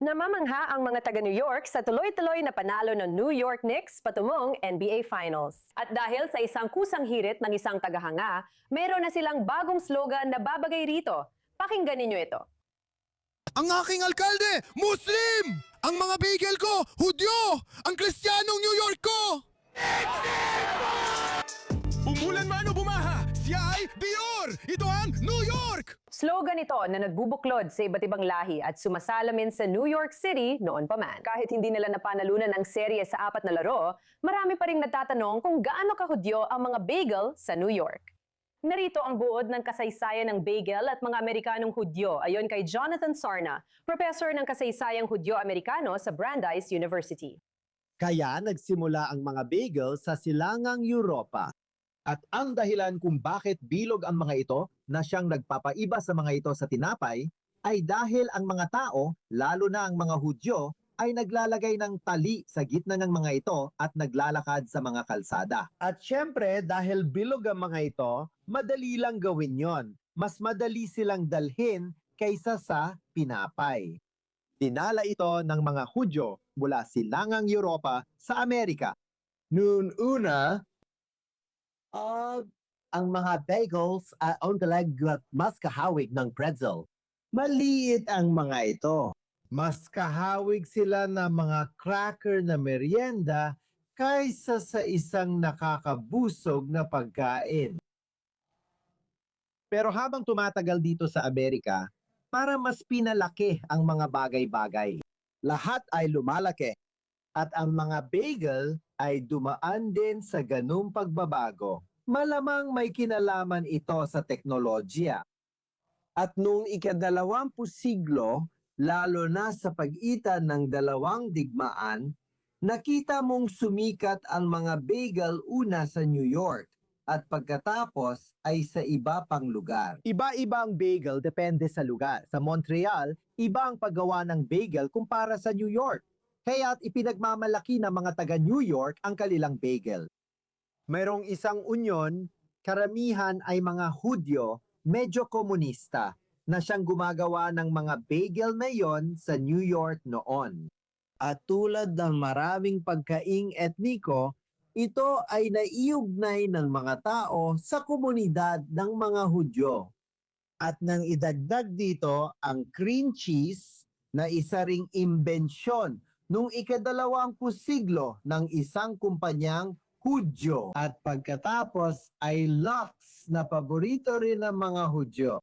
Namamangha ang mga taga New York sa tuloy-tuloy na panalo ng New York Knicks patungong NBA Finals. At dahil sa isang kusang hirit ng isang tagahanga, meron na silang bagong slogan na babagay rito. Pakinggan ninyo ito. Ang aking alkalde, Muslim! Ang mga bagel ko, Hudyo! Ang Kristiyanong New York ko! Umulan man o bumaha, siya ay Dior! Ito ang New York! Slogan ito na nagbubuklod sa iba't ibang lahi at sumasalamin sa New York City noon pa man. Kahit hindi nila napanalunan ang serye sa 4 na laro, marami pa rin nagtatanong kung gaano kahudyo ang mga bagel sa New York. Narito ang buod ng kasaysayan ng bagel at mga Amerikanong Hudyo ayon kay Jonathan Sarna, professor ng kasaysayang Hudyo-Amerikano sa Brandeis University. Kaya nagsimula ang mga bagel sa silangang Europa. At ang dahilan kung bakit bilog ang mga ito na siyang nagpapaiba sa mga ito sa tinapay ay dahil ang mga tao, lalo na ang mga Hudyo, ay naglalagay ng tali sa gitna ng mga ito at naglalakad sa mga kalsada. At syempre, dahil bilog ang mga ito, madali lang gawin yon. Mas madali silang dalhin kaysa sa pinapay. Dinala ito ng mga Hudyo mula silangang Europa sa Amerika. Noon una, ang mga bagels ay ongalag at mas kahawig ng pretzel. Maliit ang mga ito. Mas kahawig sila ng mga cracker na merienda kaysa sa isang nakakabusog na pagkain. Pero habang tumatagal dito sa Amerika, para mas pinalaki ang mga bagay-bagay. Lahat ay lumalaki at ang mga bagel ay dumaan din sa ganung pagbabago. Malamang may kinalaman ito sa teknolohiya. At noong ika-20 siglo, lalo na sa pagitan ng dalawang digmaan, nakita mong sumikat ang mga bagel una sa New York at pagkatapos ay sa iba pang lugar. Iba-iba ang bagel depende sa lugar. Sa Montreal, iba ang paggawa ng bagel kumpara sa New York. Kaya't ipinagmamalaki ng mga taga New York ang kanilang bagel. Mayroong isang unyon, karamihan ay mga Hudyo, medyo komunista, na siyang gumagawa ng mga bagel na yon sa New York noon. At tulad ng maraming pagkaing etniko, ito ay naiugnay ng mga tao sa komunidad ng mga Hudyo. At nang idagdag dito ang cream cheese na isa ring imbensyon noong ika-20 siglo ng isang kumpanyang Hudyo. At pagkatapos ay lox na paborito rin ng mga Hudyo.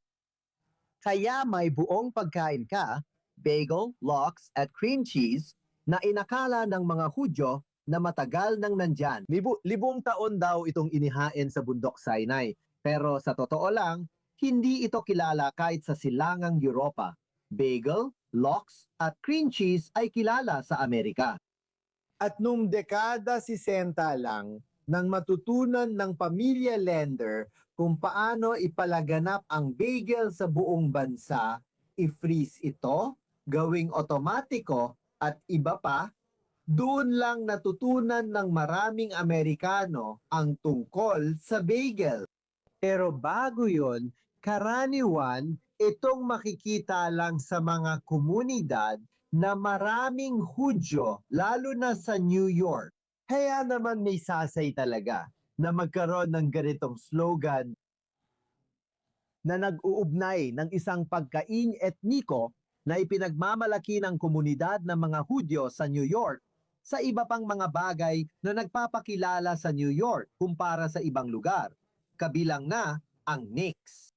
Kaya may buong pagkain ka, bagel, lox at cream cheese na inakala ng mga Hudyo na matagal nang nandyan. Libong taon daw itong inihain sa bundok Sinai. Pero sa totoo lang, hindi ito kilala kahit sa silangang Europa. Bagel, lox at cream cheese ay kilala sa Amerika. At nung dekada 60 lang, nang matutunan ng pamilya Lender kung paano ipalaganap ang bagel sa buong bansa, i-freeze ito, gawing otomatiko at iba pa, doon lang natutunan ng maraming Amerikano ang tungkol sa bagel. Pero bago yon, karaniwan itong makikita lang sa mga komunidad na maraming Hudyo, lalo na sa New York. Kaya naman may sasay talaga na magkaroon ng ganitong slogan na nag-uugnay ng isang pagkaing etniko na ipinagmamalaki ng komunidad ng mga Hudyo sa New York sa iba pang mga bagay na nagpapakilala sa New York kumpara sa ibang lugar. Kabilang na ang Knicks.